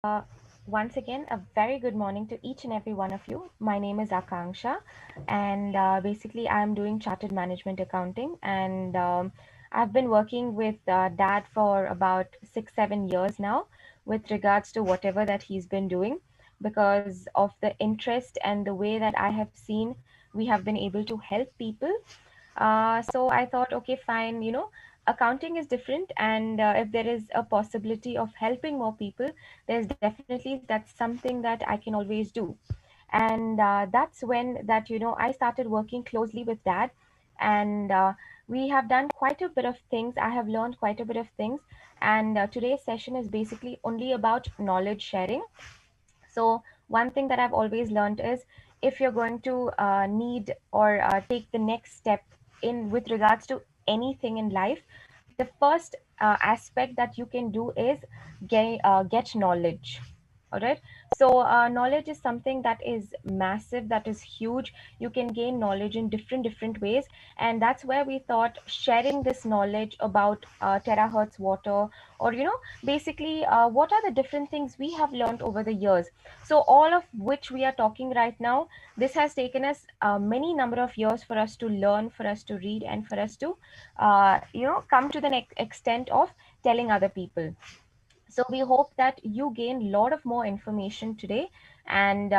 Uh, Once again, a very good morning to each and every one of you. My name is Akanksha, and basically, I'm doing chartered management accounting. And I've been working with Dad for about 6, 7 years now, with regards to whatever that he's been doing, because of the interest and the way that I have seen we have been able to help people. So I thought, okay, fine, accounting is different, and if there is a possibility of helping more people, there's definitely that's something that I can always do. And that's when that I started working closely with Dad, and we have done quite a bit of things. I have learned quite a bit of things, and today's session is basically only about knowledge sharing. So one thing that I've always learned is, if you're going to need or take the next step in with regards to anything in life, the first aspect that you can do is get knowledge. All right. So knowledge is something that is massive, that is huge. You can gain knowledge in different ways, and that's where we thought sharing this knowledge about terahertz water, or basically what are the different things we have learned over the years. So all of which we are talking right now, this has taken us many number of years for us to learn, for us to read, and for us to come to the next extent of telling other people. So we hope that you gain a lot of more information today, and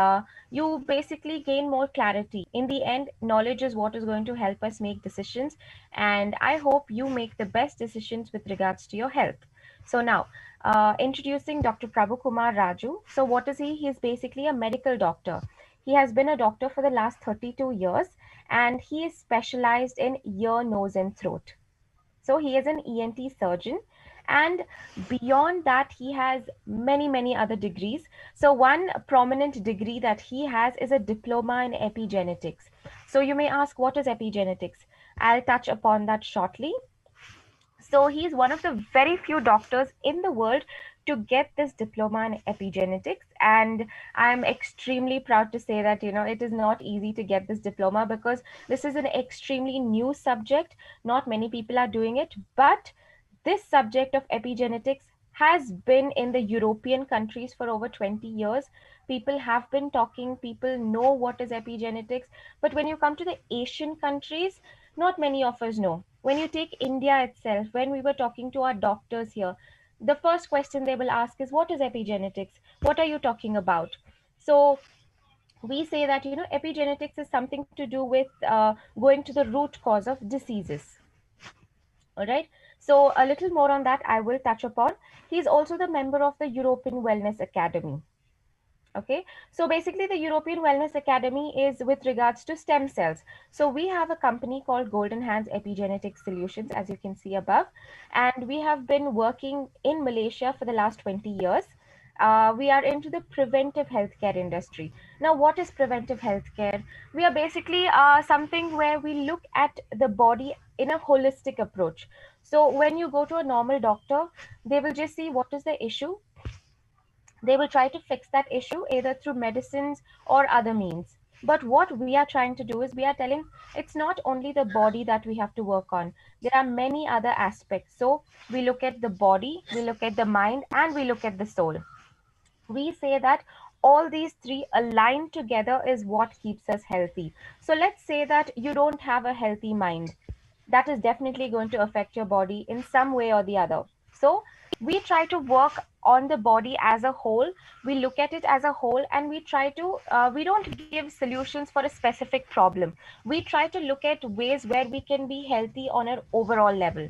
you basically gain more clarity. In the end, knowledge is what is going to help us make decisions, and I hope you make the best decisions with regards to your health. So now, introducing Dr. Prabhu Kumar Raju. So what is he? He is basically a medical doctor. He has been a doctor for the last 32 years, and he is specialized in ear, nose, and throat. So he is an ENT surgeon, and beyond that, he has many other degrees. So one prominent degree that he has is a diploma in epigenetics. So you may ask, what is epigenetics? I'll touch upon that shortly. So he's one of the very few doctors in the world to get this diploma in epigenetics. And I'm extremely proud to say that, it is not easy to get this diploma, because this is an extremely new subject. Not many people are doing it, but this subject of epigenetics has been in the European countries for over 20 years. People have been talking, people know what is epigenetics. But when you come to the Asian countries, not many of us know. When you take India itself, when we were talking to our doctors here, the first question they will ask is, what is epigenetics? What are you talking about? So we say that, epigenetics is something to do with going to the root cause of diseases. All right. So a little more on that I will touch upon. He's also the member of the European Wellness Academy. Okay, so basically the European Wellness Academy is with regards to stem cells. So we have a company called Golden Hands Epigenetic Solutions, as you can see above, and we have been working in Malaysia for the last 20 years. We are into the preventive healthcare industry. Now, what is preventive healthcare? We are basically something where we look at the body in a holistic approach. So when you go to a normal doctor, they will just see what is the issue. They will try to fix that issue either through medicines or other means. But what we are trying to do is, we are telling it's not only the body that we have to work on. There are many other aspects. So we look at the body, we look at the mind, and we look at the soul. We say that all these three aligned together is what keeps us healthy. So let's say that you don't have a healthy mind. That is definitely going to affect your body in some way or the other. So we try to work on the body as a whole. We look at it as a whole, and we try to, we don't give solutions for a specific problem. We try to look at ways where we can be healthy on an overall level.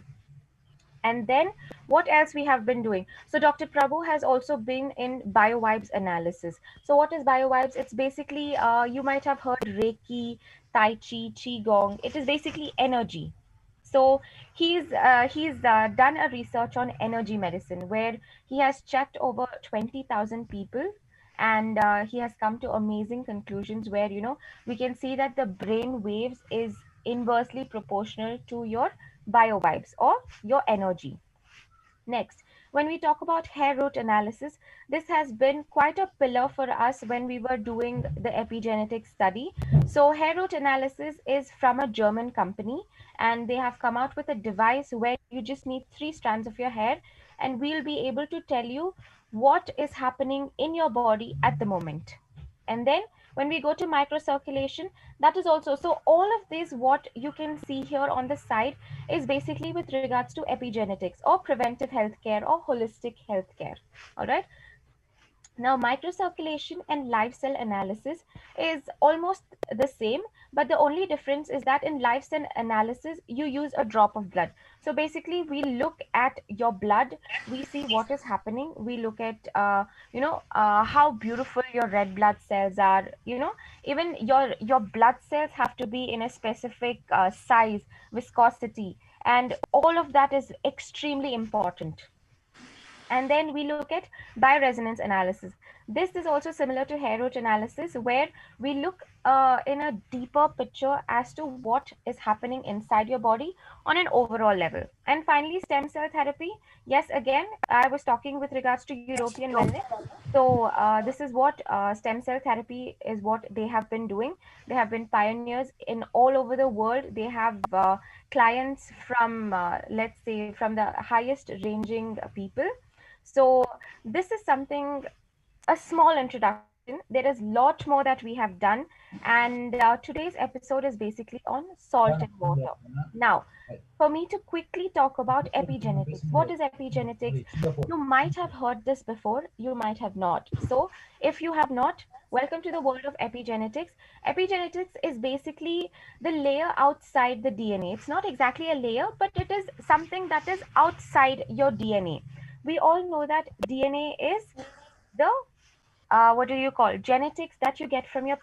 And then what else we have been doing? So Dr. Prabhu has also been in biovibes analysis. So what is biovibes? It's basically, you might have heard Reiki, Tai Chi, Qigong. It is basically energy. So he's done a research on energy medicine, where he has checked over 20,000 people, and he has come to amazing conclusions where, we can see that the brain waves is inversely proportional to your biovibes or your energy. Next, when we talk about hair root analysis, this has been quite a pillar for us when we were doing the epigenetic study. So hair root analysis is from a German company, and they have come out with a device where you just need 3 strands of your hair, and we'll be able to tell you what is happening in your body at the moment. And then when we go to microcirculation, that is also, so all of this, what you can see here on the side, is basically with regards to epigenetics or preventive healthcare or holistic healthcare. All right. Now, microcirculation and live cell analysis is almost the same, but the only difference is that in live cell analysis, you use a drop of blood. So basically, we look at your blood, we see what is happening. We look at, how beautiful your red blood cells are. Even your blood cells have to be in a specific size, viscosity, and all of that is extremely important. And then we look at bioresonance analysis. This is also similar to hair root analysis, where we look in a deeper picture as to what is happening inside your body on an overall level. And finally, stem cell therapy. Yes, again, I was talking with regards to European wellness. So this is what stem cell therapy is, what they have been doing. They have been pioneers in all over the world. They have clients from, let's say, from the highest ranging people. So this is something, a small introduction. There is lot more that we have done, and today's episode is basically on salt and water. Now, for me to quickly talk about epigenetics. What is epigenetics? You might have heard this before, you might have not. So, if you have not, welcome to the world of epigenetics. Epigenetics is basically the layer outside the DNA. It's not exactly a layer, but it is something that is outside your DNA. We all know that DNA is the what do you call, genetics that you get from your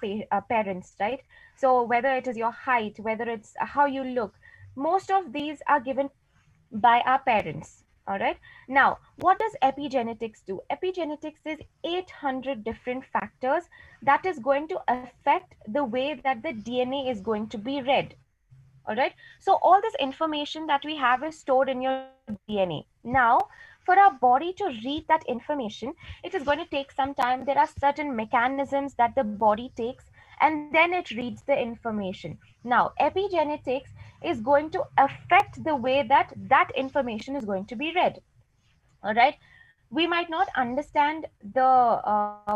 parents, right? So whether it is your height, whether it's how you look, most of these are given by our parents. All right. Now, what does epigenetics do? Epigenetics is 800 different factors that is going to affect the way that the DNA is going to be read. All right. So all this information that we have is stored in your DNA. Now, for our body to read that information, it is going to take some time. There are certain mechanisms that the body takes, and then it reads the information. Now, epigenetics is going to affect the way that that information is going to be read. All right. We might not understand the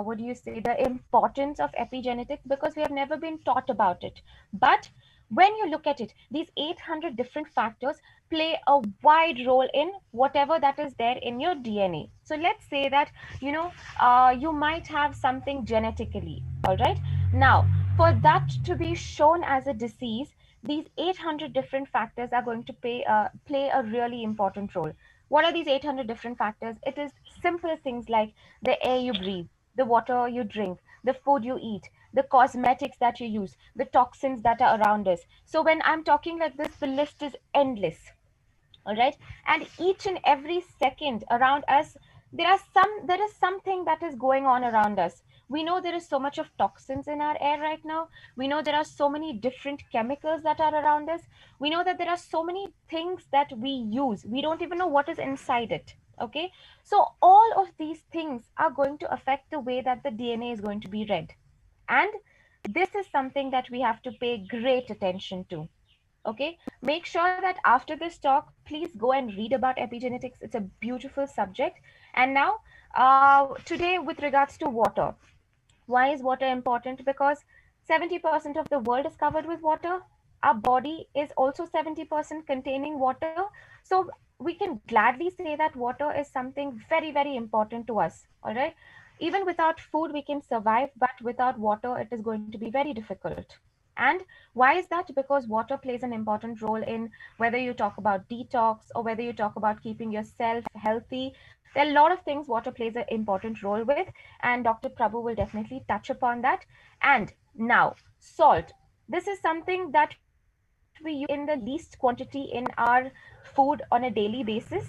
what do you say, the importance of epigenetics, because we have never been taught about it. But when you look at it, these 800 different factors play a wide role in whatever that is there in your DNA. So let's say that, you might have something genetically. All right. Now, for that to be shown as a disease, these 800 different factors are going to play a really important role. What are these 800 different factors? It is simple things like the air you breathe, the water you drink, the food you eat, the cosmetics that you use, the toxins that are around us. So when I'm talking like this, the list is endless. All right. And each and every second around us, there is something that is going on around us. We know there is so much of toxins in our air right now. We know there are so many different chemicals that are around us. We know that there are so many things that we use, we don't even know what is inside it. Okay. So all of these things are going to affect the way that the DNA is going to be read. And this is something that we have to pay great attention to. Okay. Make sure that after this talk, please go and read about epigenetics. It's a beautiful subject. And now, today, with regards to water, why is water important? Because 70% of the world is covered with water. Our body is also 70% containing water. So we can gladly say that water is something very, very important to us. All right. Even without food, we can survive, but without water, it is going to be very difficult. And why is that? Because water plays an important role in whether you talk about detox or whether you talk about keeping yourself healthy. There are a lot of things water plays an important role with, and Dr. Prabhu will definitely touch upon that. And now, salt. This is something that we use in the least quantity in our food on a daily basis.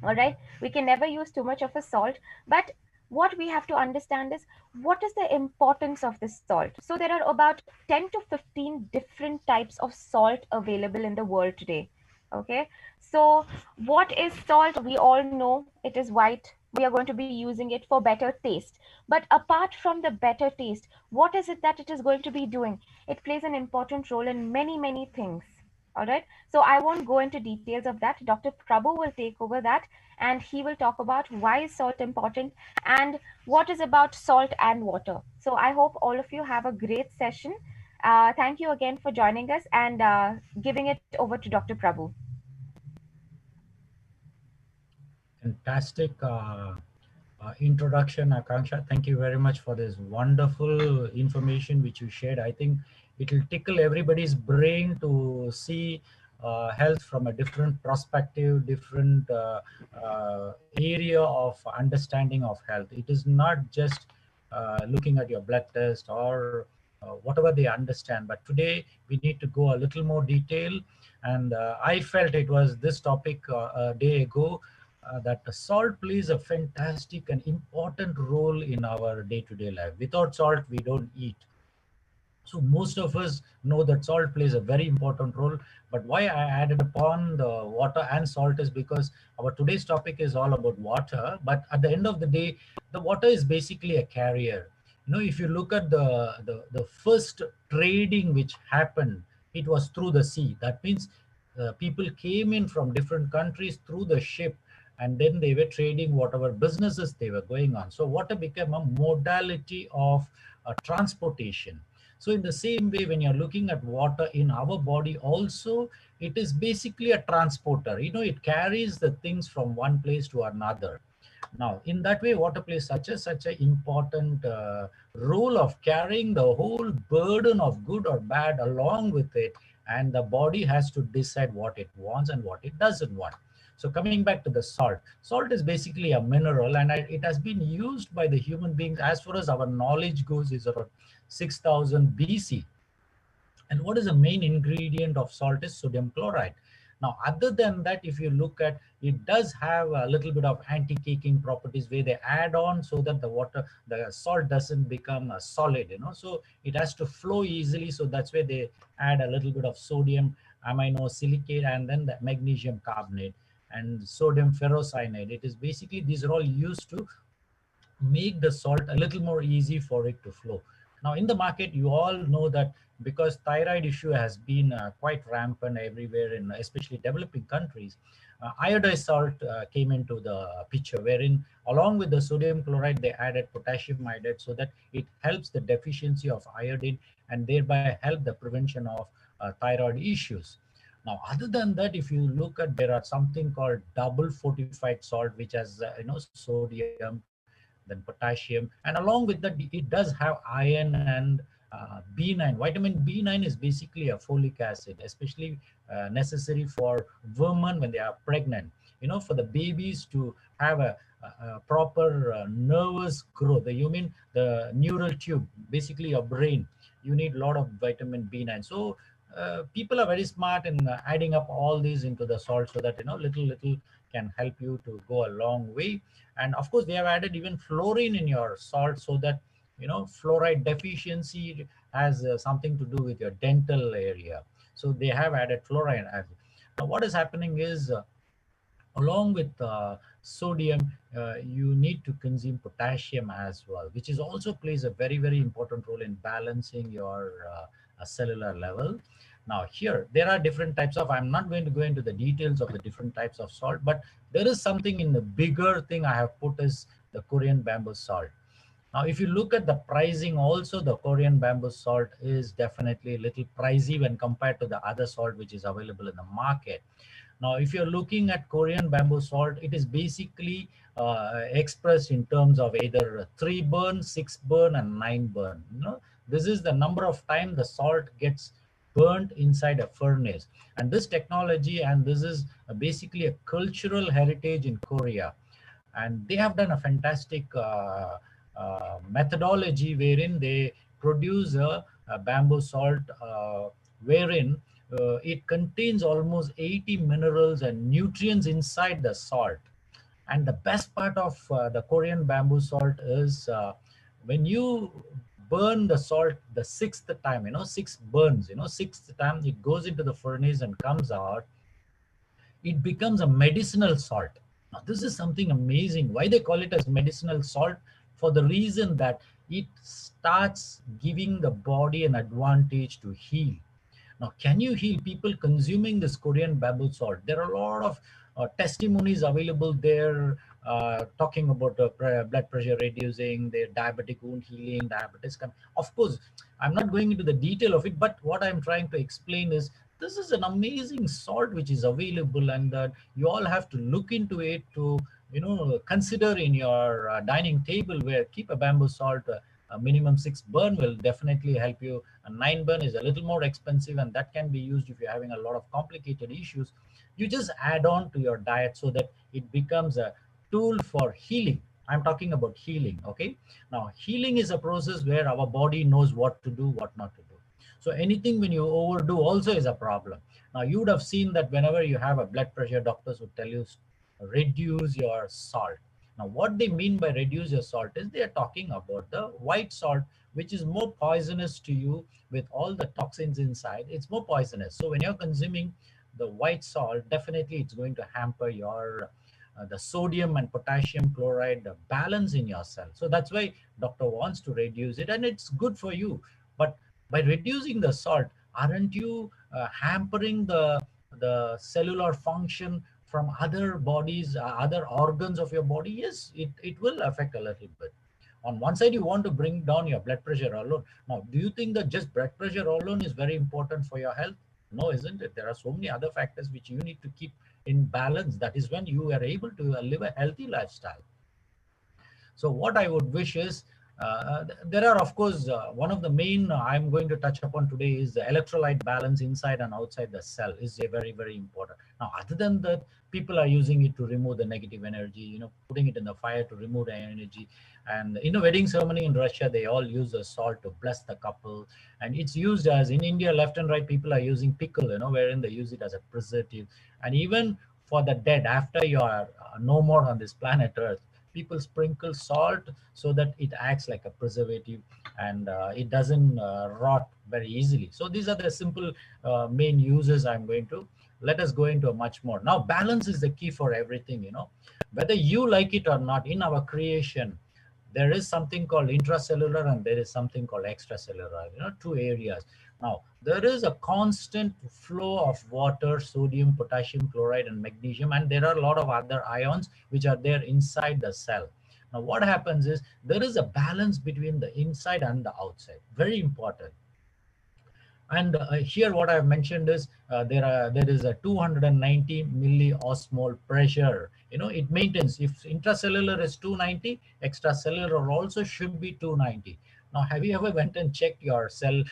All right. We can never use too much of a salt, but what we have to understand is what is the importance of this salt. So there are about 10 to 15 different types of salt available in the world today. Okay. So what is salt? We all know it is white. We are going to be using it for better taste. But apart from the better taste, what is it that it is going to be doing? It plays an important role in many, many things. All right. So I won't go into details of that. Dr. Prabhu will take over that, and he will talk about why is salt important and what is about salt and water. So I hope all of you have a great session. Thank you again for joining us and giving it over to Dr. Prabhu. Fantastic introduction, Akanksha. Thank you very much for this wonderful information which you shared. I think it will tickle everybody's brain to see health from a different perspective, different area of understanding of health. It is not just looking at your blood test or whatever they understand, but today we need to go a little more detail. And I felt it was this topic a day ago that salt plays a fantastic and important role in our day-to-day life. Without salt, we don't eat. So most of us know that salt plays a very important role. But why I added upon the water and salt is because our today's topic is all about water. But at the end of the day, the water is basically a carrier. You know, if you look at the first trading which happened, it was through the sea. That means people came in from different countries through the ship, and then they were trading whatever businesses they were going on. So water became a modality of transportation. So in the same way, when you're looking at water in our body also, it is basically a transporter. You know, it carries the things from one place to another. Now, in that way, water plays such a important role of carrying the whole burden of good or bad along with it, and the body has to decide what it wants and what it doesn't want. So coming back to the salt, salt is basically a mineral, and it has been used by the human beings as far as our knowledge goes is around 6000 BC. And what is the main ingredient of salt is sodium chloride. Now, other than that, if you look at, it does have a little bit of anti-caking properties where they add on so that the salt doesn't become a solid, you know, so it has to flow easily. So that's where they add a little bit of sodium amino silicate and then the magnesium carbonate and sodium ferrocyanide. It is basically, these are all used to make the salt a little more easy for it to flow. Now in the market, you all know that because thyroid issue has been quite rampant everywhere in especially developing countries, iodized salt came into the picture, wherein along with the sodium chloride, they added potassium iodide so that it helps the deficiency of iodine and thereby help the prevention of thyroid issues. Now, other than that, if you look at, there are something called double fortified salt, which has sodium, then potassium, and along with that, it does have iron and B9. Vitamin B9 is basically a folic acid, especially necessary for women when they are pregnant. You know, for the babies to have a proper nervous growth. You mean the neural tube, basically your brain. You need a lot of vitamin B9. So people are very smart in adding up all these into the salt so that little can help you to go a long way. And of course they have added even fluorine in your salt so that fluoride deficiency has something to do with your dental area, so they have added fluoride as well. Now what is happening is along with sodium, you need to consume potassium as well, which is also plays a very important role in balancing your cellular level. Now here there are different types of, I'm not going to go into the details of the different types of salt, but there is something in the bigger thing I have put is the Korean bamboo salt. Now if you look at the pricing also, the Korean bamboo salt is definitely a little pricey when compared to the other salt which is available in the market. Now, if you're looking at Korean bamboo salt, it is basically expressed in terms of either 3 burn, 6 burn, and 9 burn. This is the number of time the salt gets burnt inside a furnace. And this technology, and this is basically a cultural heritage in Korea. And they have done a fantastic methodology wherein they produce a bamboo salt wherein it contains almost 80 minerals and nutrients inside the salt. And the best part of the Korean bamboo salt is when you burn the salt the sixth time, 6 burns, sixth time it goes into the furnace and comes out, it becomes a medicinal salt. Now, this is something amazing. Why they call it as medicinal salt? For the reason that it starts giving the body an advantage to heal. Now, can you heal? People consuming this Korean babble salt, there are a lot of testimonies available there, talking about blood pressure reducing, their diabetic wound healing, diabetes. Of course, I'm not going into the detail of it, but what I'm trying to explain is this is an amazing salt which is available, and that you all have to look into it to, consider in your dining table, where keep a bamboo salt. A minimum 6 burn will definitely help you. A 9 burn is a little more expensive, and that can be used if you're having a lot of complicated issues. You just add on to your diet so that it becomes a tool for healing. I'm talking about healing. Okay, now healing is a process where our body knows what to do, what not to do. So anything when you overdo also is a problem. Now you would have seen that whenever you have a blood pressure, doctors would tell you reduce your salt. Now what they mean by reduce your salt is they are talking about the white salt, which is more poisonous to you. With all the toxins inside, it's more poisonous. So when you're consuming the white salt, definitely it's going to hamper your the sodium and potassium chloride balance in your cell. So that's why doctor wants to reduce it, and it's good for you. But by reducing the salt, aren't you hampering the cellular function from other bodies, other organs of your body? Yes, it will affect a little bit. On one side, you want to bring down your blood pressure alone. Now, do you think that just blood pressure alone is very important for your health? No, isn't it? There are so many other factors which you need to keep in balance. That is when you are able to live a healthy lifestyle. So what I would wish is, there are, of course, one of the main I'm going to touch upon today is the electrolyte balance inside and outside the cell is a very, very important. Now, other than that, people are using it to remove the negative energy, putting it in the fire to remove the energy. And in a wedding ceremony in Russia, they all use the salt to bless the couple. And it's used as, in India, left and right, people are using pickle, wherein they use it as a preservative. And even for the dead, after you are no more on this planet Earth, people sprinkle salt so that it acts like a preservative, and it doesn't rot very easily. So these are the simple main uses. I'm going to let us go into a much more. Now balance is the key for everything, whether you like it or not. In our creation, there is something called intracellular and there is something called extracellular, two areas. Now there is a constant flow of water, sodium, potassium chloride, and magnesium, and there are a lot of other ions which are there inside the cell. Now what happens is there is a balance between the inside and the outside, very important. And here what I've mentioned is there is a 290 milliosmol pressure. It maintains. If intracellular is 290, extracellular also should be 290. Now, have you ever went and checked your cell,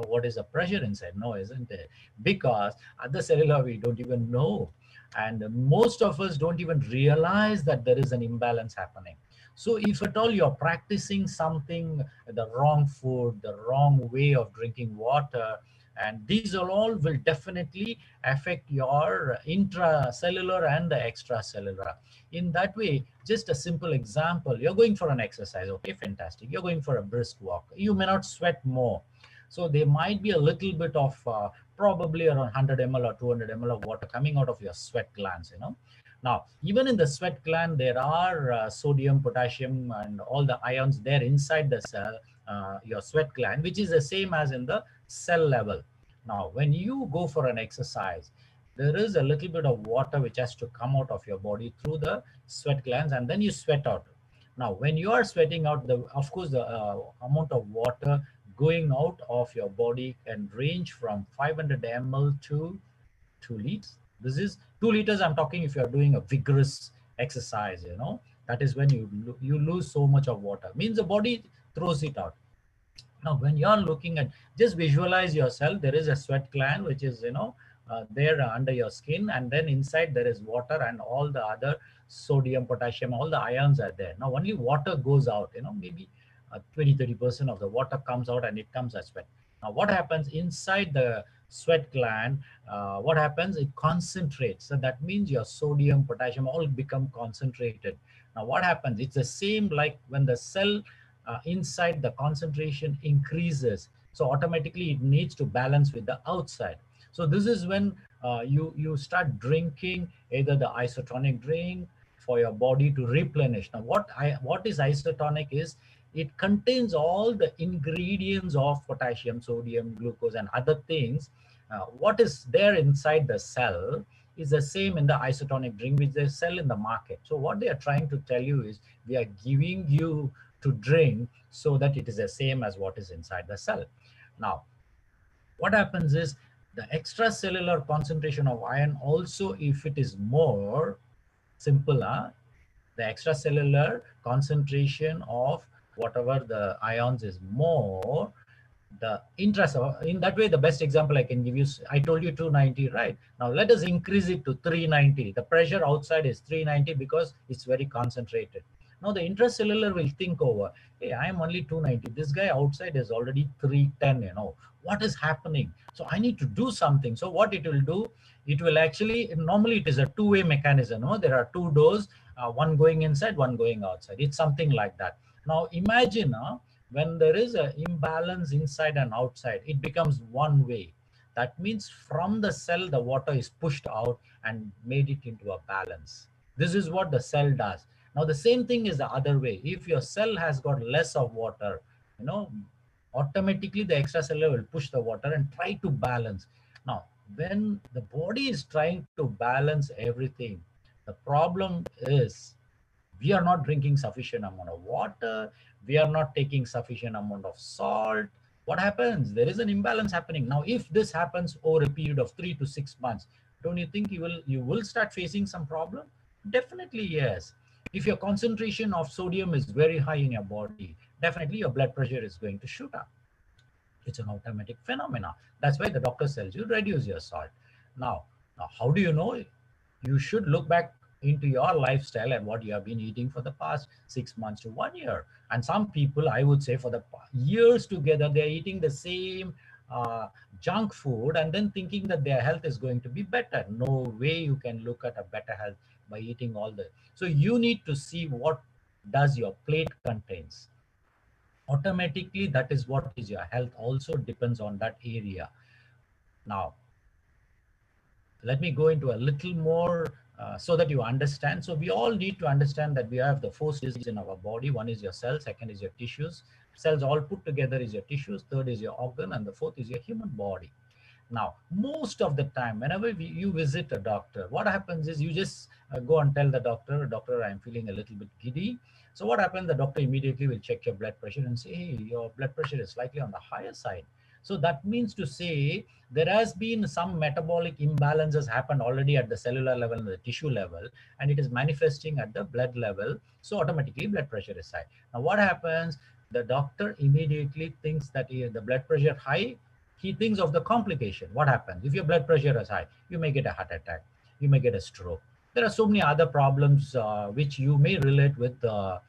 what is the pressure inside? No, isn't it? Because at the cellular, we don't even know. And most of us don't even realize that there is an imbalance happening. So if at all you're practicing something, the wrong food, the wrong way of drinking water, and these all will definitely affect your intracellular and the extracellular. In that way, just a simple example, you're going for an exercise, okay, fantastic. You're going for a brisk walk. You may not sweat more. So there might be a little bit of probably around 100 ml or 200 ml of water coming out of your sweat glands. Now, even in the sweat gland, there are sodium, potassium, and all the ions there inside the cell, your sweat gland, which is the same as in the cell level. Now, when you go for an exercise, there is a little bit of water which has to come out of your body through the sweat glands, and then you sweat out. Now, when you are sweating out, of course, the amount of water going out of your body can range from 500 ml to 2 liters. This is 2 liters I'm talking if you're doing a vigorous exercise. That is when you lose so much of water, means the body throws it out. Now when you're looking at, just visualize yourself, there is a sweat gland which is there under your skin, and then inside there is water and all the other sodium, potassium, all the ions are there. Now only water goes out, maybe 20-30% of the water comes out and it comes as sweat. Now what happens inside the sweat gland, what happens, it concentrates. So that means your sodium, potassium all become concentrated. Now what happens, it's the same like when the cell inside, the concentration increases, so automatically it needs to balance with the outside. So this is when you start drinking either the isotonic drink for your body to replenish. Now what is isotonic is it contains all the ingredients of potassium, sodium, glucose, and other things. What is there inside the cell is the same in the isotonic drink which they sell in the market. So what they are trying to tell you is, we are giving you to drink so that it is the same as what is inside the cell. Now, what happens is, the extracellular concentration of iron also, if it is more simple, the extracellular concentration of whatever the ions is more, the intracellular, in that way, the best example I can give you, I told you 290, right? Now let us increase it to 390. The pressure outside is 390 because it's very concentrated. Now the intracellular will think over, hey, I am only 290, this guy outside is already 310, what is happening? So I need to do something. So what it will do, it will actually, normally it is a two-way mechanism, there are two doors, one going inside, one going outside. It's something like that. Now imagine, when there is an imbalance inside and outside, it becomes one way. That means from the cell, the water is pushed out and made it into a balance. This is what the cell does. Now, the same thing is the other way. If your cell has got less of water, automatically the extracellular will push the water and try to balance. Now, when the body is trying to balance everything, the problem is, we are not drinking sufficient amount of water, we are not taking sufficient amount of salt. What happens? There is an imbalance happening. Now, if this happens over a period of 3 to 6 months, don't you think you will start facing some problem? Definitely yes. If your concentration of sodium is very high in your body, definitely your blood pressure is going to shoot up. It's an automatic phenomena. That's why the doctor tells you reduce your salt. Now how do you know? You should look back into your lifestyle and what you have been eating for the past 6 months to 1 year. And some people, I would say, for the years together, they're eating the same junk food and then thinking that their health is going to be better. No way you can look at a better health by eating all the. So you need to see what does your plate contains. Automatically, that is what is your health also depends on that area. Now, let me go into a little more so that you understand. So we all need to understand that we have the four stages in our body. One is your cell, second is your tissues. Cells all put together is your tissues, third is your organ, and the fourth is your human body. Now, most of the time, whenever you visit a doctor, what happens is you just go and tell the doctor, I'm feeling a little bit giddy. So what happens, the doctor immediately will check your blood pressure and say, hey, your blood pressure is slightly on the higher side. So that means to say there has been some metabolic imbalances happened already at the cellular level and the tissue level, and it is manifesting at the blood level. So automatically blood pressure is high. Now what happens? The doctor immediately thinks that the blood pressure high, he thinks of the complication. What happens? If your blood pressure is high, you may get a heart attack, you may get a stroke. There are so many other problems which you may relate with the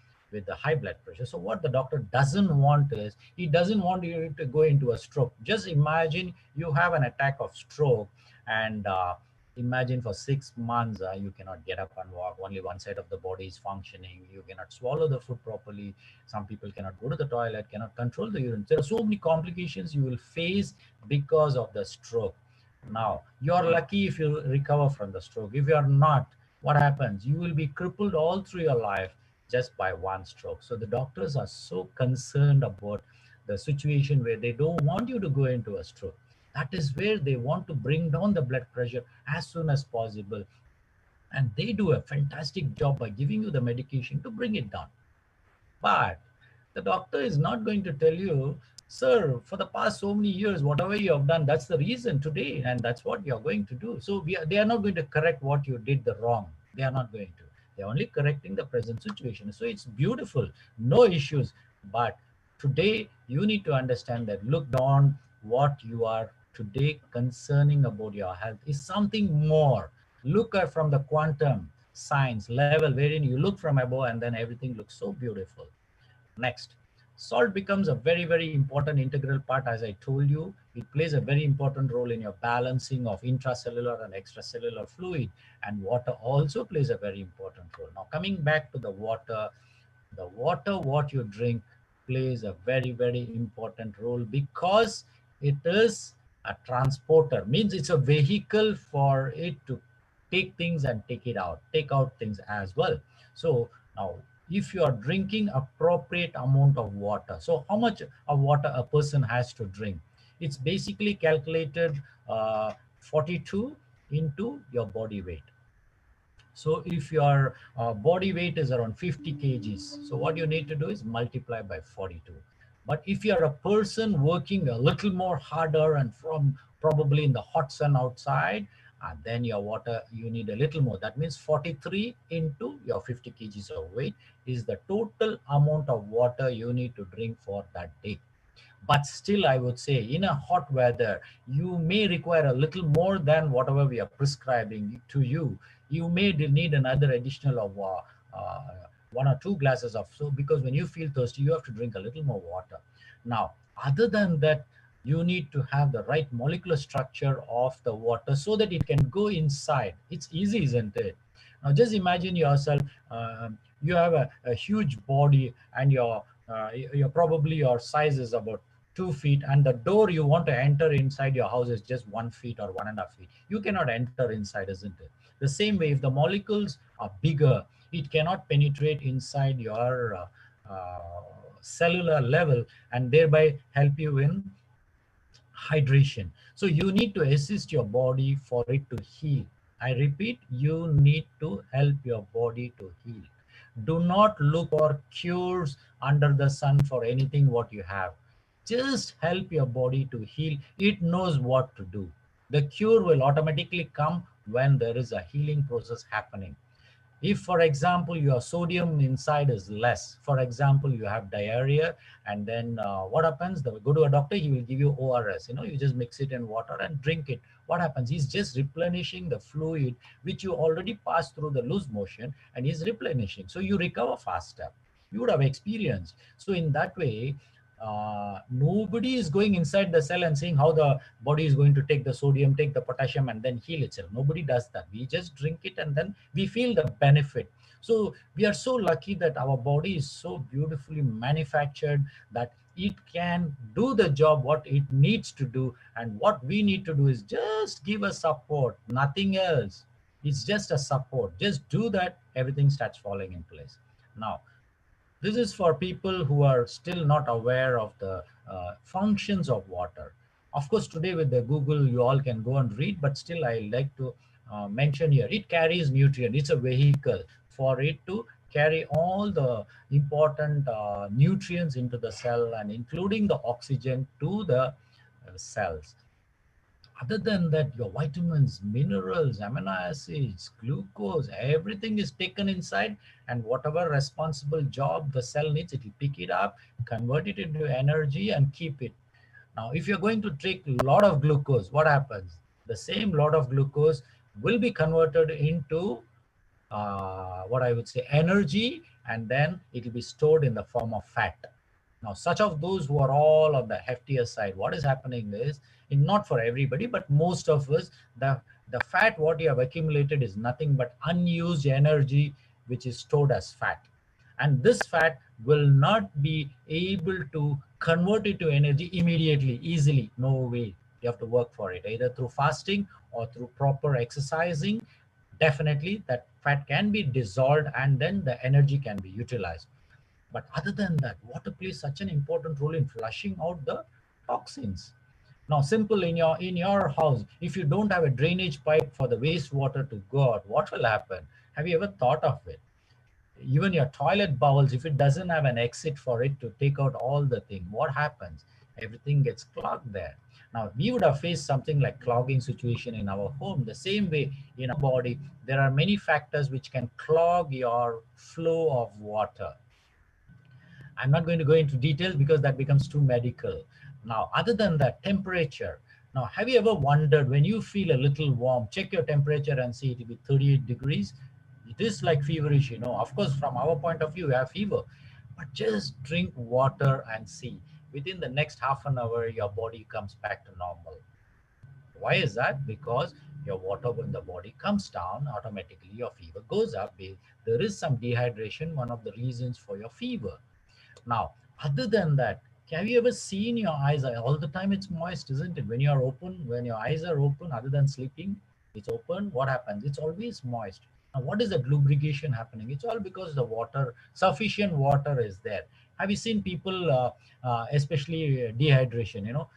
high blood pressure. So what the doctor doesn't want is, he doesn't want you to go into a stroke. Just imagine you have an attack of stroke and imagine for 6 months you cannot get up and walk, only one side of the body is functioning, you cannot swallow the food properly, some people cannot go to the toilet, cannot control the urine. There are so many complications you will face because of the stroke. Now, you're lucky if you recover from the stroke. If you're not, what happens? You will be crippled all through your life just by one stroke. So the doctors are so concerned about the situation where they don't want you to go into a stroke. That is where they want to bring down the blood pressure as soon as possible. And they do a fantastic job by giving you the medication to bring it down. But the doctor is not going to tell you, sir, for the past so many years, whatever you have done, that's the reason today, and that's what you're going to do. So they are not going to correct what you did the wrong. They are not going to. They're only correcting the present situation. So it's beautiful, no issues. But today, you need to understand that look down what you are today concerning about your health is something more. Look at from the quantum science level wherein you look from above and then everything looks so beautiful. Next, salt becomes a very, very important integral part. As I told you, it plays a very important role in your balancing of intracellular and extracellular fluid, and water also plays a very important role. Now, coming back to the water what you drink plays a very, very important role because it is a transporter, means it's a vehicle for it to take things and take out things as well. So now if you are drinking appropriate amount of water. So how much of water a person has to drink? It's basically calculated 42 into your body weight. So if your body weight is around 50 kgs, so what you need to do is multiply by 42. But if you're a person working a little more harder and from probably in the hot sun outside, then your water, you need a little more. That means 43 into your 50 kgs of weight is the total amount of water you need to drink for that day. But still, I would say in a hot weather, you may require a little more than whatever we are prescribing to you. You may need another additional of 1 or 2 glasses of soup, because when you feel thirsty, you have to drink a little more water. Now, other than that, you need to have the right molecular structure of the water so that it can go inside. It's easy, isn't it? Now, just imagine yourself, you have a huge body, and your probably your size is about 2 feet, and the door you want to enter inside your house is just 1 feet or 1.5 feet. You cannot enter inside, isn't it? The same way, if the molecules are bigger, it cannot penetrate inside your cellular level and thereby help you in hydration. So you need to assist your body for it to heal. I repeat, you need to help your body to heal. Do not look for cures under the sun for anything what you have. Just help your body to heal. It knows what to do. The cure will automatically come when there is a healing process happening. If, for example, your sodium inside is less, for example, you have diarrhea, and then what happens? Go to a doctor, he will give you ORS. You just mix it in water and drink it. What happens? He's just replenishing the fluid which you already passed through the loose motion, and he's replenishing. So you recover faster. You would have experienced. So in that way, nobody is going inside the cell and seeing how the body is going to take the sodium, take the potassium, and then heal itself. Nobody does that. We just drink it and then we feel the benefit. So we are so lucky that our body is so beautifully manufactured that it can do the job what it needs to do, and what we need to do is just give a support, nothing else. It's just a support. Just do that, everything starts falling in place. Now, this is for people who are still not aware of the functions of water. Of course, today with the Google, you all can go and read, but still I like to mention here, it carries nutrient. It's a vehicle for it to carry all the important nutrients into the cell, and including the oxygen to the cells. Other than that, your vitamins, minerals, amino acids, glucose, everything is taken inside, and whatever responsible job the cell needs, it will pick it up, convert it into energy, and keep it. Now, if you're going to take a lot of glucose, what happens? The same lot of glucose will be converted into what I would say energy, and then it will be stored in the form of fat. Now, such of those who are all on the heftier side, what is happening is, not for everybody, but most of us, the fat what you have accumulated is nothing but unused energy, which is stored as fat. And this fat will not be able to convert it to energy immediately, easily. No way. You have to work for it, either through fasting or through proper exercising. Definitely, that fat can be dissolved and then the energy can be utilized. But other than that, water plays such an important role in flushing out the toxins. Now, simple, in your house, if you don't have a drainage pipe for the wastewater to go out, what will happen? Have you ever thought of it? Even your toilet bowels, if it doesn't have an exit for it to take out all the thing, what happens? Everything gets clogged there. Now, we would have faced something like clogging situation in our home. The same way, in our body, there are many factors which can clog your flow of water. I'm not going to go into details because that becomes too medical. Now, other than that, temperature. Now, have you ever wondered, when you feel a little warm, check your temperature and see it will be 38 degrees? It is like feverish, Of course, from our point of view, you have fever. But just drink water and see. Within the next half an hour, your body comes back to normal. Why is that? Because your water, when the body comes down, automatically your fever goes up. There is some dehydration, one of the reasons for your fever. Now, other than that, have you ever seen your eyes all the time? It's moist, isn't it? When you are open, when your eyes are open, other than sleeping, it's open. What happens? It's always moist. Now, what is that lubrication happening? It's all because the water, sufficient water is there. Have you seen people, especially dehydration,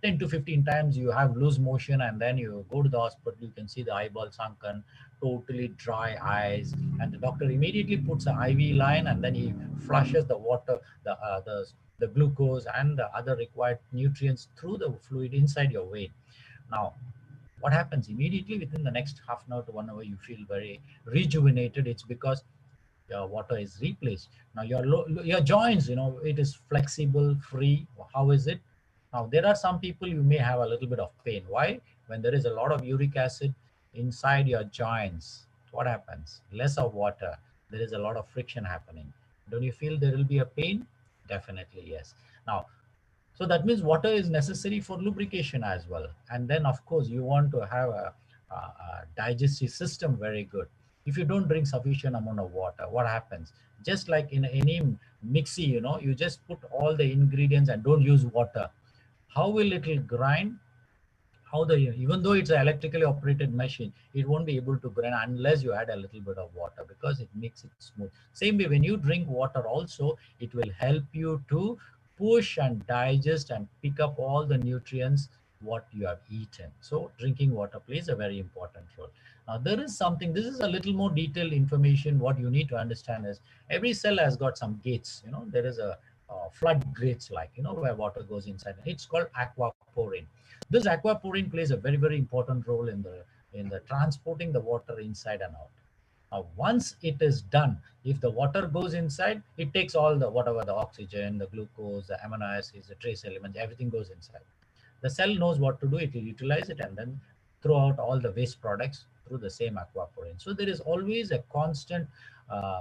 10 to 15 times you have loose motion and then you go to the hospital, you can see the eyeball sunken, totally dry eyes, and the doctor immediately puts an IV line and then he flushes the water, the glucose and the other required nutrients through the fluid inside your vein. Now, what happens immediately within the next half an hour to 1 hour, you feel very rejuvenated. It's because your water is replaced. Now your joints, it is flexible, free. How is it? Now there are some people, you may have a little bit of pain. Why? When there is a lot of uric acid inside your joints, what happens? Less of water, there is a lot of friction happening. Don't you feel there will be a pain? Definitely yes. Now, so that means water is necessary for lubrication as well. And then, of course, you want to have a digestive system very good. If you don't drink sufficient amount of water, what happens? Just like in any mixie, you just put all the ingredients and don't use water. How will it will grind? How the Even though it's an electrically operated machine, it won't be able to grind unless you add a little bit of water, because it makes it smooth. Same way, when you drink water also, it will help you to push and digest and pick up all the nutrients what you have eaten. So drinking water plays a very important role. Now there is something, this is a little more detailed information. What you need to understand is every cell has got some gates. There is a flood gates, like where water goes inside. It's called aquaporin. This aquaporin plays a very, very important role in the transporting the water inside and out. Now, once it is done, if the water goes inside, it takes all the whatever the oxygen, the glucose, the amino acids, the trace elements, everything goes inside. The cell knows what to do; it will utilize it and then throw out all the waste products through the same aquaporin. So there is always a constant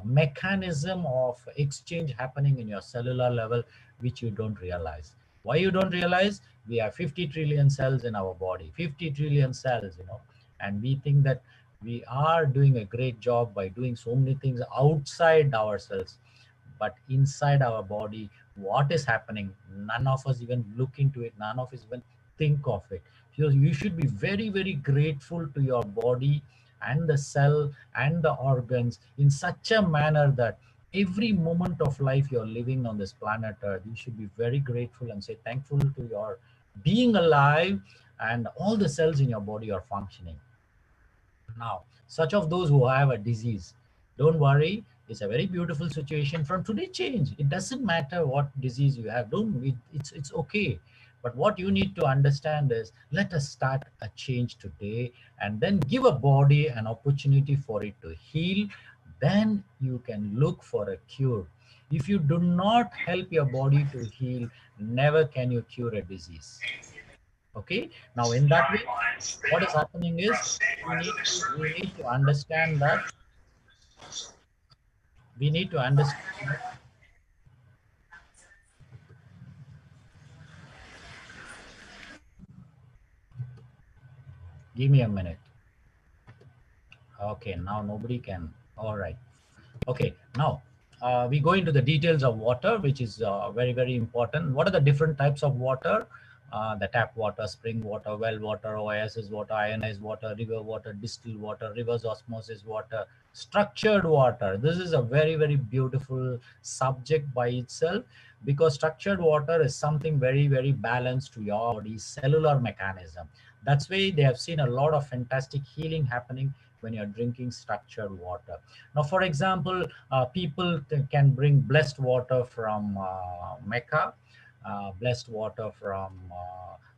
mechanism of exchange happening in your cellular level, which you don't realize. Why you don't realize? We have 50 trillion cells in our body, 50 trillion cells, and we think that we are doing a great job by doing so many things outside ourselves, but inside our body, what is happening, none of us even look into it, none of us even think of it. So you should be very, very grateful to your body and the cell and the organs in such a manner that every moment of life you're living on this planet Earth, you should be very grateful and say thankful to your being alive, and all the cells in your body are functioning. Now, such of those who have a disease, don't worry. It's a very beautiful situation. From today, change. It doesn't matter what disease you have. Don't. It's okay. But what you need to understand is, let us start a change today, and then give a body an opportunity for it to heal. Then you can look for a cure. If you do not help your body to heal, never can you cure a disease. Okay, now in that way, what is happening is, we need to understand that we need to understand that, give me a minute. Okay, now nobody can. All right. Okay, now we go into the details of water, which is very, very important. What are the different types of water? The tap water, spring water, well water, oasis water, ionized water, river water, distilled water, reverse osmosis water, structured water. This is a very, very beautiful subject by itself, because structured water is something very, very balanced to your body's cellular mechanism. That's why they have seen a lot of fantastic healing happening when you're drinking structured water. Now, for example, people can bring blessed water from Mecca, blessed water from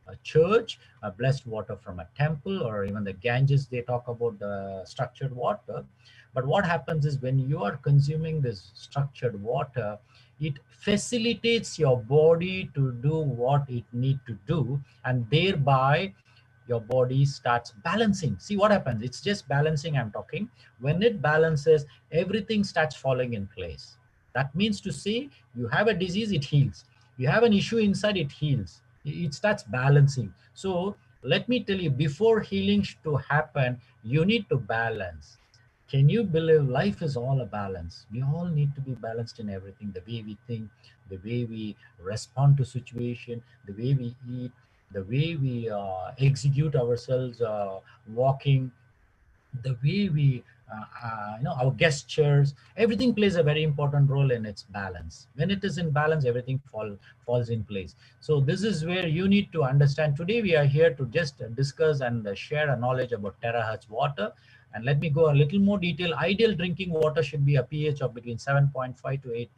a church, blessed water from a temple, or even the Ganges, they talk about the structured water. But what happens is, when you are consuming this structured water, it facilitates your body to do what it need to do, and thereby your body starts balancing. See what happens, it's just balancing I'm talking. When it balances, everything starts falling in place. That means to say, you have a disease, it heals. You have an issue inside, it heals. It starts balancing. So let me tell you, before healing to happen, you need to balance. Can you believe life is all a balance? We all need to be balanced in everything, the way we think, the way we respond to situation, the way we eat, the way we execute ourselves walking, the way we our gestures, everything plays a very important role in its balance. When it is in balance, everything falls in place. So this is where you need to understand. Today we are here to just discuss and share a knowledge about terahertz water. And let me go a little more detail. Ideal drinking water should be a pH of between 7.5 to 8.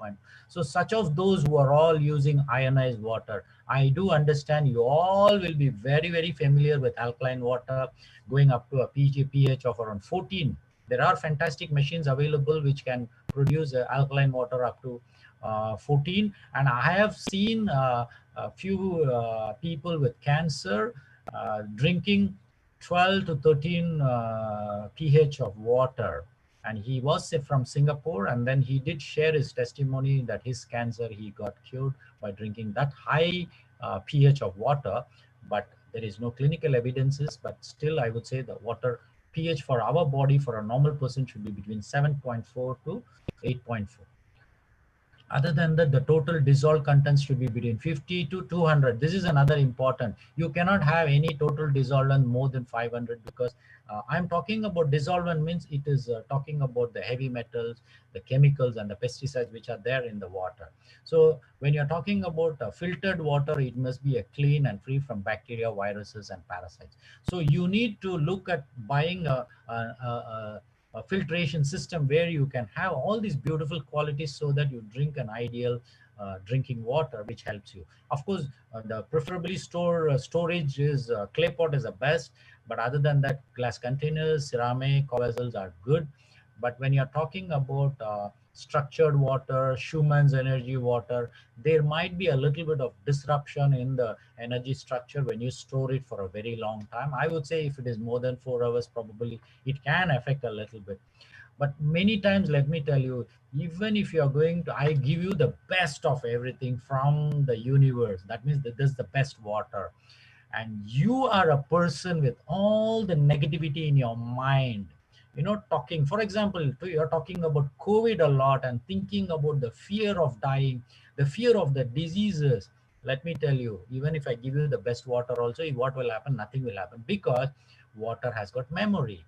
So such of those who are all using ionized water, I do understand you all will be very, very familiar with alkaline water going up to a pH of around 14. There are fantastic machines available which can produce alkaline water up to 14. And I have seen a few people with cancer drinking 12 to 13 pH of water. And he was from Singapore, and then he did share his testimony that his cancer, he got cured by drinking that high pH of water. But there is no clinical evidences, but still I would say the water pH for our body, for a normal person, should be between 7.4 to 8.4. Other than that, the total dissolved contents should be between 50 to 200. This is another important. You cannot have any total dissolvent more than 500, because I'm talking about dissolvent means it is talking about the heavy metals, the chemicals and the pesticides which are there in the water. So when you're talking about filtered water, it must be a clean and free from bacteria, viruses and parasites. So you need to look at buying a filtration system where you can have all these beautiful qualities, so that you drink an ideal drinking water, which helps you. Of course, the preferably storage is clay pot is the best, but other than that, glass containers, ceramic vessels are good. But when you're talking about structured water, Schumann's energy water, there might be a little bit of disruption in the energy structure when you store it for a very long time. I would say if it is more than 4 hours, probably it can affect a little bit. But many times, let me tell you, even if you are going to, I give you the best of everything from the universe. That means that this is the best water. And you are a person with all the negativity in your mind, talking, for example, you're talking about COVID a lot and thinking about the fear of dying, the fear of the diseases. Let me tell you, even if I give you the best water also, what will happen? Nothing will happen, because water has got memory.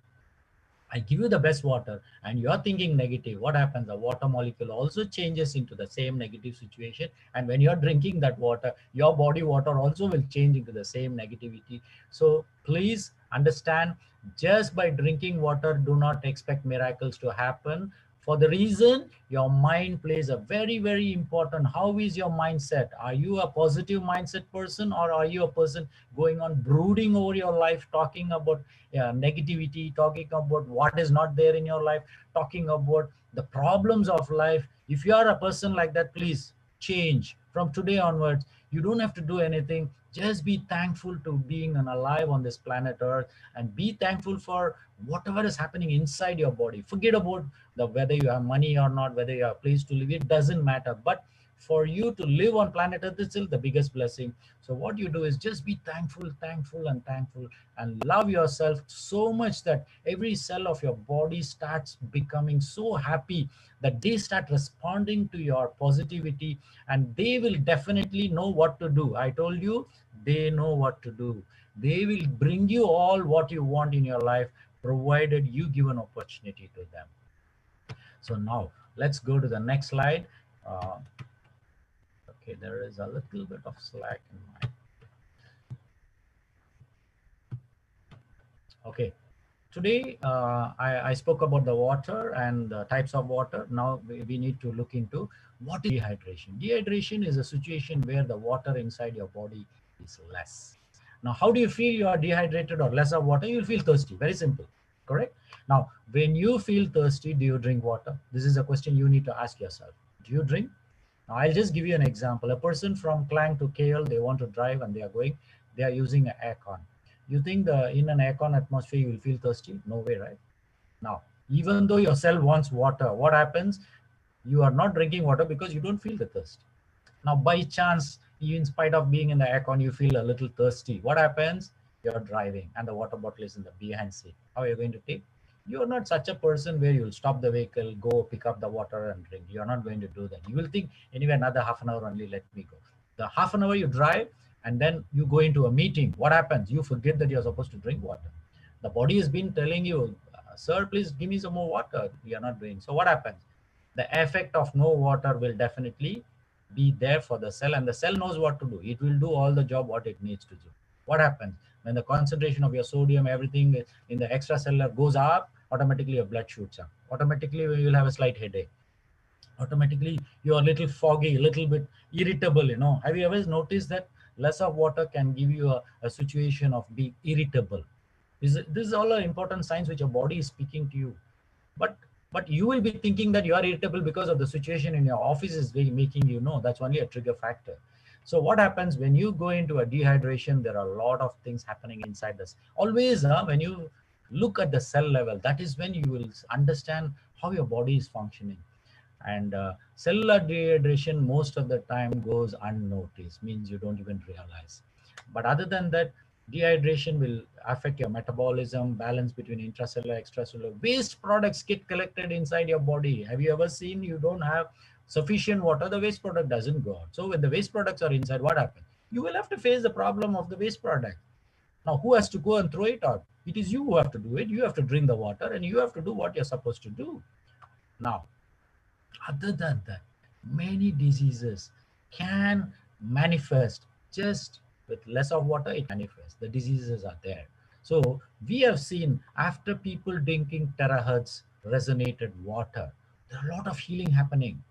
I give you the best water and you're thinking negative. What happens? The water molecule also changes into the same negative situation. And when you're drinking that water, your body water also will change into the same negativity. So please understand, just by drinking water, do not expect miracles to happen. For the reason, your mind plays a very, very important. How is your mindset? Are you a positive mindset person, or are you a person going on brooding over your life, talking about negativity, talking about what is not there in your life, talking about the problems of life? If you are a person like that, please change from today onwards. You don't have to do anything. Just be thankful to being alive on this planet Earth, and be thankful for whatever is happening inside your body. Forget about whether you have money or not, whether you have a place to live. It doesn't matter. But for you to live on planet Earth is still the biggest blessing. So what you do is just be thankful, thankful, and thankful, and love yourself so much that every cell of your body starts becoming so happy that they start responding to your positivity, and they will definitely know what to do. I told you, they know what to do. They will bring you all what you want in your life, provided you give an opportunity to them. So now let's go to the next slide. Okay, there is a little bit of slack in my. Okay, today I spoke about the water and the types of water. Now we need to look into what is dehydration. Dehydration is a situation where the water inside your body is less. Now, how do you feel you are dehydrated or less of water? You'll feel thirsty. Very simple, correct? Now, when you feel thirsty, do you drink water? This is a question you need to ask yourself. Do you drink? Now, I'll just give you an example. A person from Klang to KL, they want to drive and they are using an aircon. You think in an aircon atmosphere you will feel thirsty? No way, right? Now, even though your cell wants water, what happens? You are not drinking water because you don't feel the thirst. Now, by chance, in spite of being in the aircon, you feel a little thirsty. What happens? You're driving and the water bottle is in the behind seat. How are you going to take? You're not such a person where you'll stop the vehicle, go pick up the water and drink. You're not going to do that. You will think, anyway, another half an hour only, let me go. The half an hour you drive and then you go into a meeting. What happens? You forget that you're supposed to drink water. The body has been telling you, Sir, please give me some more water. We are not doing. So what happens? The effect of no water will definitely be there for the cell, and the cell knows what to do. It will do all the job what it needs to do. What happens? When the concentration of your sodium, everything in the extracellular goes up, automatically your blood shoots up. Automatically you will have a slight headache. Automatically you are a little foggy, a little bit irritable. Have you ever noticed that less of water can give you a situation of being irritable? This is all important signs which your body is speaking to you. But you will be thinking that you are irritable because of the situation in your office is making you know. That's only a trigger factor. So what happens when you go into a dehydration? There are a lot of things happening inside this. Always when you look at the cell level, that is when you will understand how your body is functioning. And cellular dehydration most of the time goes unnoticed, means you don't even realize. But other than that, dehydration will affect your metabolism, balance between intracellular, extracellular. Waste products get collected inside your body. Have you ever seen you don't have sufficient water, the waste product doesn't go out. So when the waste products are inside, what happens? You will have to face the problem of the waste product. Now, who has to go and throw it out? It is you who have to do it. You have to drink the water and you have to do what you're supposed to do. Now, other than that, many diseases can manifest just with less of water. It manifests. The diseases are there. So we have seen after people drinking terahertz resonated water, there are a lot of healing happening,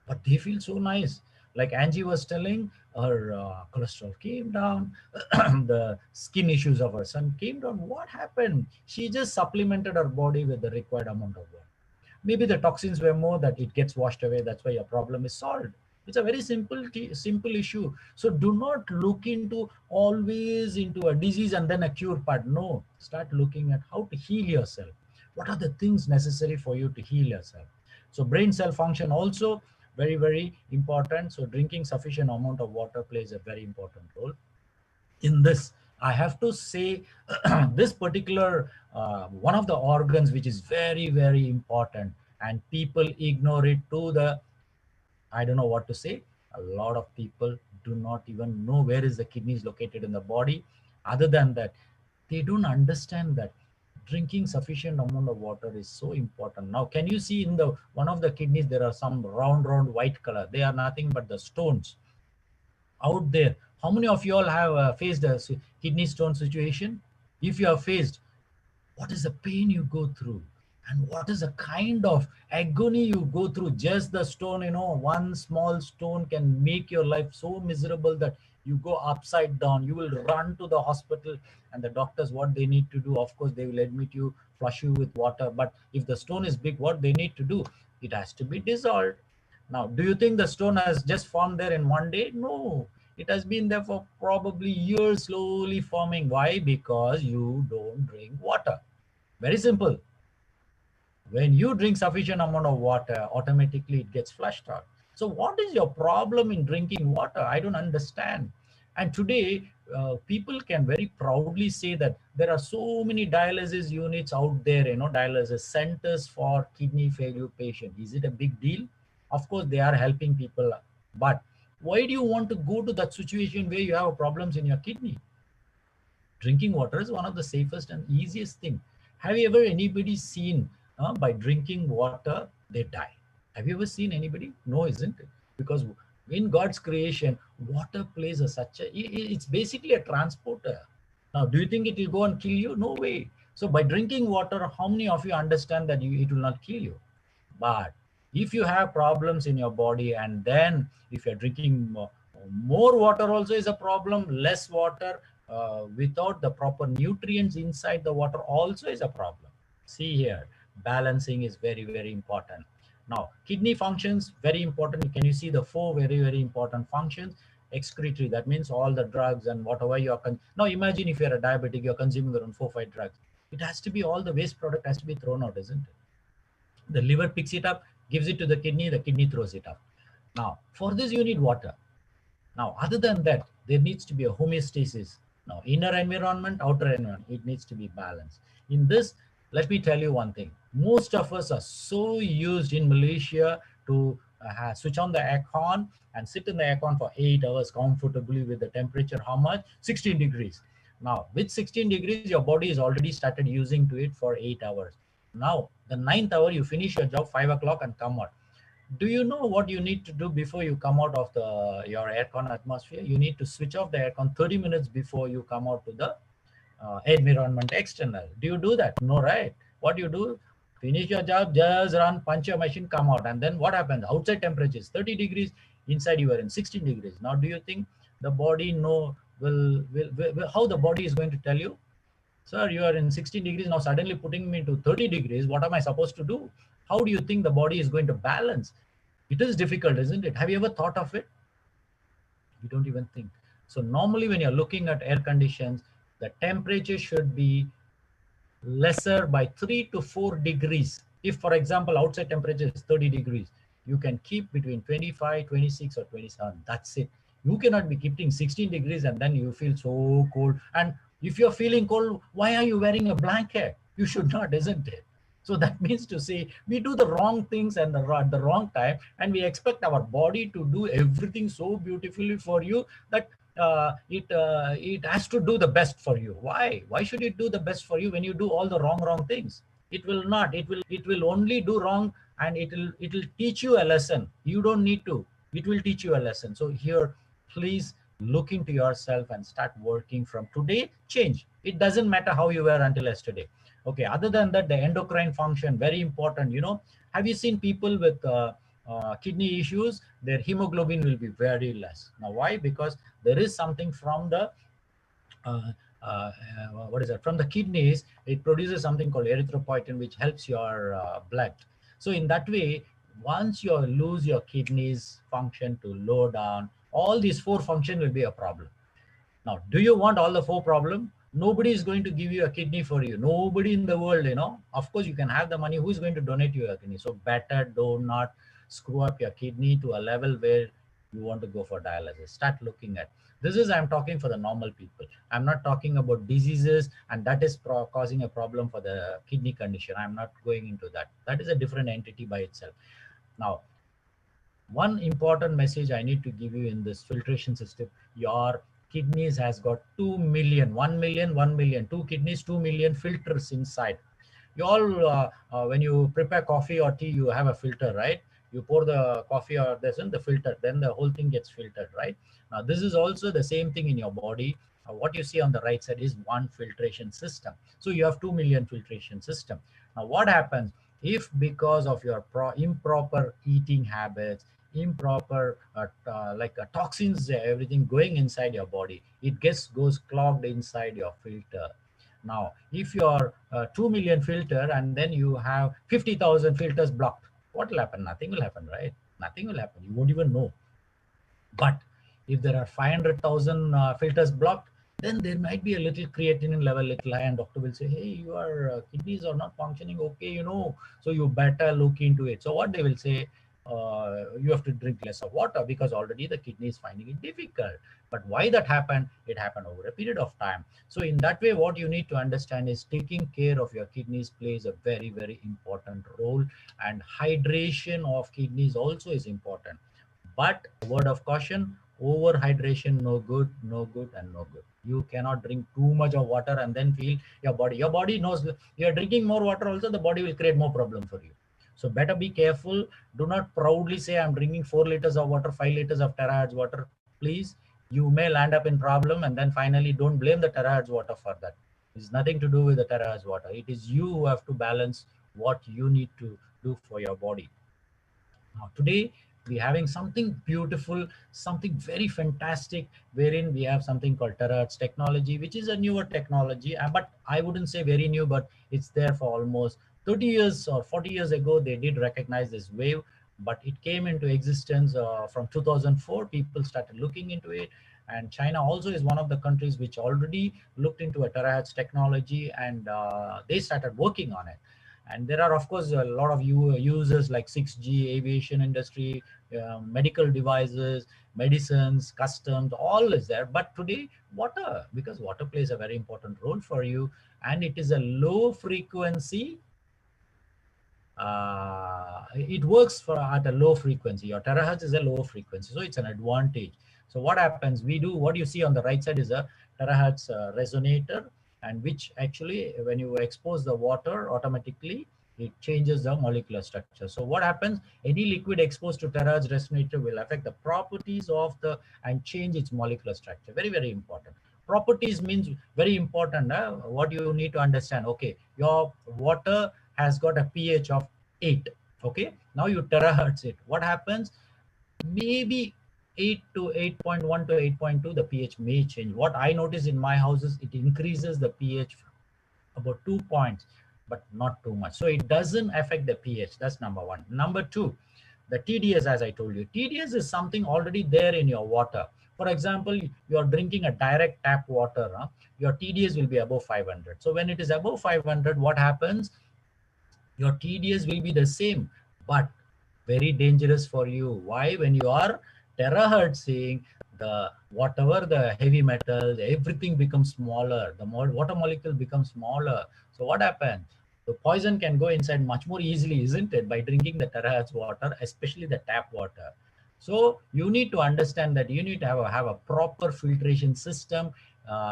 but they feel so nice. Like Angie was telling, her cholesterol came down, the skin issues of her son came down. What happened? She just supplemented her body with the required amount of water. Maybe the toxins were more that it gets washed away. That's why your problem is solved. It's a very simple issue. So do not look into always into a disease and then a cure part. No, start looking at how to heal yourself. What are the things necessary for you to heal yourself? So brain cell function also very, very important. So drinking sufficient amount of water plays a very important role in this. I have to say this particular one of the organs which is very, very important, and people ignore it to the, I don't know what to say. A lot of people do not even know where is the kidneys located in the body. Other than that, they don't understand that drinking sufficient amount of water is so important. Now, can you see in the one of the kidneys, there are some round white color. They are nothing but the stones out there. How many of you all have faced a kidney stone situation? If you have faced, what is the pain you go through? And what is the kind of agony you go through? Just the stone, one small stone can make your life so miserable that you go upside down. You will run to the hospital, and the doctors, what they need to do, of course, they will admit you, flush you with water. But if the stone is big, what they need to do? It has to be dissolved. Now, do you think the stone has just formed there in one day? No, it has been there for probably years, slowly forming. Why? Because you don't drink water. Very simple. When you drink sufficient amount of water, automatically it gets flushed out. So what is your problem in drinking water? I don't understand. And today, people can very proudly say that there are so many dialysis units out there, dialysis centers for kidney failure patients. Is it a big deal? Of course, they are helping people. But why do you want to go to that situation where you have problems in your kidney? Drinking water is one of the safest and easiest thing. Have you ever anybody seen by drinking water they die? Have you ever seen anybody? No, isn't it? Because in God's creation, water plays it's basically a transporter. Now, do you think it will go and kill you? No way. So by drinking water, how many of you understand that it will not kill you? But if you have problems in your body, and then if you're drinking more water also is a problem, less water without the proper nutrients inside the water also is a problem. See here, balancing is very, very important. Now, kidney functions, very important. Can you see the four very, very important functions? Excretory, that means all the drugs and whatever you are. Now, imagine if you're a diabetic, you're consuming around 4-5 drugs. It has to be, all the waste product has to be thrown out, isn't it? The liver picks it up, gives it to the kidney throws it up. Now, for this, you need water. Now, other than that, there needs to be a homeostasis. Now, inner environment, outer environment, it needs to be balanced. In this, let me tell you one thing. Most of us are so used in Malaysia to switch on the aircon and sit in the aircon for 8 hours comfortably with the temperature, how much? 16 degrees. Now, with 16 degrees, your body is already started using to it for 8 hours. Now, the ninth hour, you finish your job 5 o'clock and come out. Do you know what you need to do before you come out of your aircon atmosphere? You need to switch off the aircon 30 minutes before you come out to the environment external. Do you do that? No, right? What you do? Finish your job, just run, punch your machine, come out. And then what happens? Outside temperature is 30 degrees, inside you are in 16 degrees. Now, do you think the body will how the body is going to tell you? Sir, you are in 16 degrees, now suddenly putting me to 30 degrees. What am I supposed to do? How do you think the body is going to balance? It is difficult, isn't it? Have you ever thought of it? You don't even think. So normally when you're looking at air conditions, the temperature should be lesser by 3 to 4 degrees. If, for example, outside temperature is 30 degrees, you can keep between 25, 26 or 27. That's it. You cannot be keeping 16 degrees and then you feel so cold. And if you're feeling cold, why are you wearing a blanket? You should not, isn't it? So that means to say we do the wrong things and at the wrong time, and we expect our body to do everything so beautifully for you that it has to do the best for you. Why should it do the best for you when you do all the wrong things? It will not. It will only do wrong, and it'll teach you a lesson. You don't need to. It will teach you a lesson. So here, please look into yourself and start working from today. Change. It doesn't matter how you were until yesterday. Okay, other than that, the endocrine function, very important. Have you seen people with kidney issues? Their hemoglobin will be very less. Now, why? Because there is something from the uh, what is that? From the kidneys, it produces something called erythropoietin, which helps your blood. So in that way, once you lose your kidneys function to low down, all these four function will be a problem. Now, do you want all the four problem? Nobody is going to give you a kidney for you. Nobody in the world, Of course, you can have the money. Who is going to donate you a kidney? So better do not screw up your kidney to a level where you want to go for dialysis. Start looking at. This is, I'm talking for the normal people. I'm not talking about diseases, and that is causing a problem for the kidney condition. I'm not going into that. That is a different entity by itself. Now, one important message I need to give you in this filtration system: your kidneys has got 2 million, 1 million, 1 million, two kidneys, 2 million filters inside. You all, when you prepare coffee or tea, you have a filter, right? You pour the coffee or this in the filter, then the whole thing gets filtered, right? Now, this is also the same thing in your body. What you see on the right side is one filtration system. So you have 2 million filtration system. Now, what happens if because of your improper eating habits, improper toxins, everything going inside your body, it goes clogged inside your filter. Now, if you are 2 million filter and then you have 50,000 filters blocked, what will happen? Nothing will happen, right? Nothing will happen. You won't even know. But if there are 500,000 filters blocked, then there might be a little creatinine level little high, and doctor will say, hey, your kidneys are not functioning okay, so you better look into it. So what they will say, you have to drink less of water because already the kidney is finding it difficult. But why that happened? It happened over a period of time. So in that way, what you need to understand is taking care of your kidneys plays a very, very important role, and hydration of kidneys also is important. But word of caution, over hydration, no good, no good, and no good. You cannot drink too much of water and then feel your body knows you're drinking more water also, the body will create more problem for you. So better be careful. Do not proudly say I'm drinking 4 liters of water, 5 liters of terahertz water. Please, you may land up in problem, and then finally don't blame the terahertz water for that. It's nothing to do with the terahertz water. It is you who have to balance what you need to do for your body. Now, today we're having something beautiful, something very fantastic, wherein we have something called terahertz technology, which is a newer technology, but I wouldn't say very new, but it's there for almost 30 years or 40 years ago. They did recognize this wave, but it came into existence from 2004. People started looking into it, and China also is one of the countries which already looked into a terahertz technology, and they started working on it. And there are, of course, a lot of users like 6G, aviation industry, medical devices, medicines, customs, all is there. But today, water, because water plays a very important role for you, and it is a low frequency. It works at a low frequency. Your terahertz is a low frequency, so it's an advantage. So what happens? What you see on the right side is a terahertz resonator, and which actually, when you expose the water, automatically It changes the molecular structure. So what happens? Any liquid exposed to terahertz resonator will affect the properties of the and change its molecular structure. Very, very important. Properties means very important. What you need to understand. Okay, your water has got a pH of 8. Okay, now you terahertz it. What happens? Maybe 8 to 8.1 to 8.2, the pH may change. What I notice in my houses, it increases the pH about 2 points, but not too much. So it doesn't affect the pH. That's number one. Number two, the TDS, as I told you, TDS is something already there in your water. For example, you're drinking a direct tap water, your TDS will be above 500. So when it is above 500, what happens? Your TDS will be the same, but very dangerous for you. Why? When you are terahertzing, the whatever the heavy metals, everything becomes smaller. The water molecule becomes smaller. So what happens? The poison can go inside much more easily, isn't it? By drinking the terahertz water, especially the tap water. So you need to understand that you need to have a proper filtration system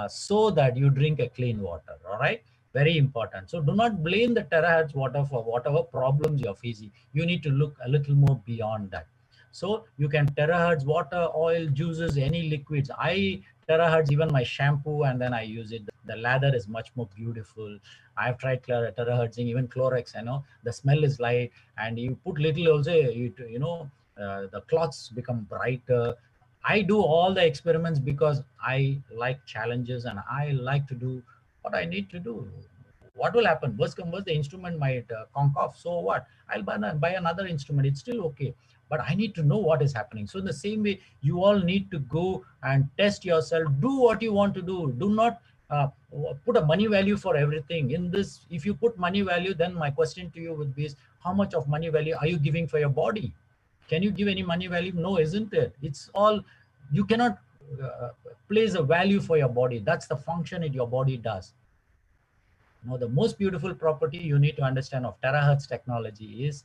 so that you drink a clean water. All right. Very important. So do not blame the terahertz water for whatever problems you're facing. You need to look a little more beyond that. So you can terahertz water, oil, juices, any liquids. I terahertz even my shampoo and then I use it. The lather is much more beautiful. I've tried terahertzing, even Clorox. I know the smell is light, and you put little also, the cloths become brighter. I do all the experiments because I like challenges and I like to do what I need to do. What will happen? Worst come worst, the instrument might conk off. So what? I'll buy another instrument. It's still okay. But I need to know what is happening. So in the same way, you all need to go and test yourself. Do what you want to do. Do not put a money value for everything. In this, if you put money value, then my question to you would be is, how much of money value are you giving for your body? Can you give any money value? No, isn't it? It's all, you cannot place a value for your body. That's the function that your body does. Now, the most beautiful property you need to understand of terahertz technology is,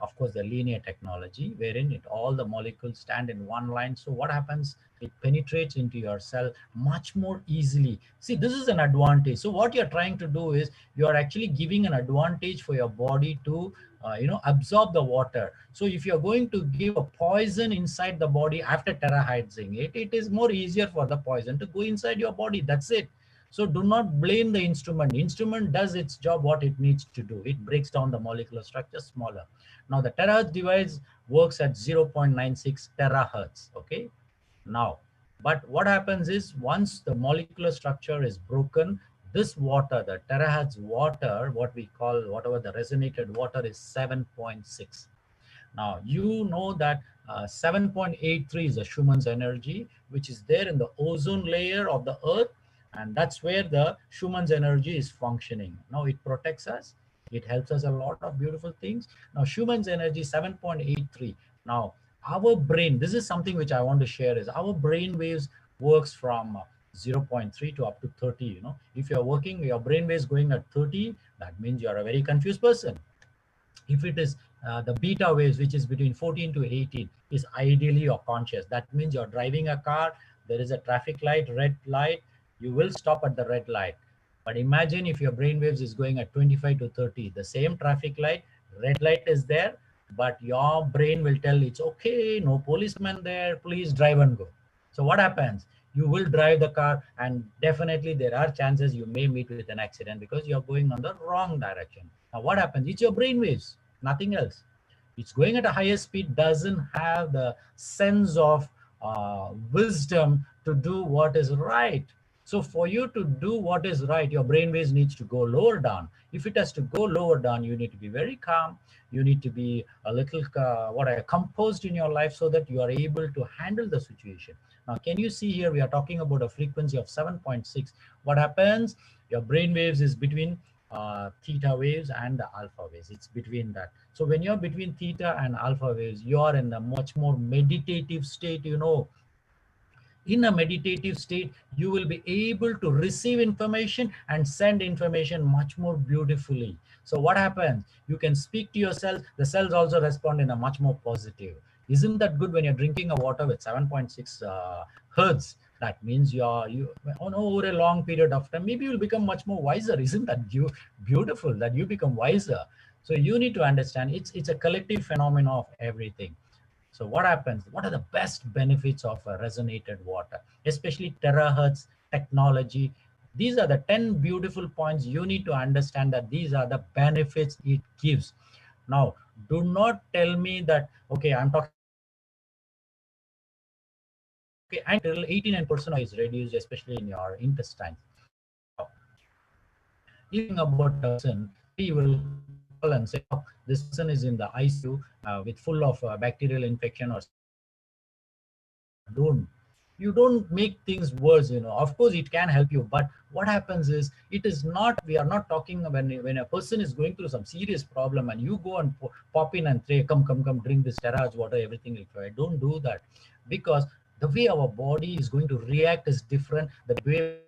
of course, the linear technology, wherein all the molecules stand in one line. So what happens? It penetrates into your cell much more easily. See, this is an advantage. So what you're trying to do is you're actually giving an advantage for your body to absorb the water. So if you're going to give a poison inside the body after terahertzing it, it is more easier for the poison to go inside your body. That's it. So do not blame the instrument. The instrument does its job, what it needs to do. It breaks down the molecular structure smaller. Now the terahertz device works at 0.96 terahertz. Okay. Now, but what happens is once the molecular structure is broken, this water, the terahertz water, what we call whatever the resonated water is 7.6. Now, you know that 7.83 is the Schumann's energy, which is there in the ozone layer of the Earth. And that's where the Schumann's energy is functioning. Now, it protects us. It helps us a lot of beautiful things. Now, Schumann's energy 7.83. Now, our brain, this is something which I want to share, is our brain waves works from 0.3 to up to 30. If you're working, your brain waves going at 30, that means you're a very confused person. If it is the beta waves, which is between 14 to 18, is ideally you're conscious. That means you're driving a car, there is a traffic light, red light, you will stop at the red light. But imagine if your brain waves is going at 25 to 30, the same traffic light, red light is there, but your brain will tell it's okay, no policeman there, please drive and go. So what happens? You will drive the car, and definitely there are chances you may meet with an accident because you're going on the wrong direction. Now what happens? It's your brain waves, nothing else. It's going at a higher speed, doesn't have the sense of wisdom to do what is right. So for you to do what is right, your brain waves needs to go lower down. If it has to go lower down, you need to be very calm. You need to be a little composed in your life so that you are able to handle the situation. Now, can you see here, we are talking about a frequency of 7.6. What happens? Your brain waves is between theta waves and the alpha waves. It's between that. So when you're between theta and alpha waves, you are in a much more meditative state. In a meditative state, you will be able to receive information and send information much more beautifully. So what happens? You can speak to your cells. The cells also respond in a much more positive. Isn't that good? When you're drinking a water with 7.6 hertz, that means over a long period of time, maybe you'll become much more wiser. Isn't that beautiful that you become wiser? So you need to understand it's a collective phenomenon of everything. So what happens? What are the best benefits of resonated water, especially terahertz technology? These are the 10 beautiful points you need to understand, that these are the benefits it gives. Now, do not tell me that, okay, I'm talking about resonated water. Okay, and till 89% of is reduced, especially in your intestines. Now, if you're talking about a person, maybe you will call and say, "Doc, this person is in the ICU with full of bacterial infection or something like that." Don't. You don't make things worse. Of course, it can help you, but what happens is, it is not. We are not talking when a person is going through some serious problem and you go and pop in and say, "Come, come, come, drink this terrage water. Everything will fine." Don't do that, because the way our body is going to react is different. The way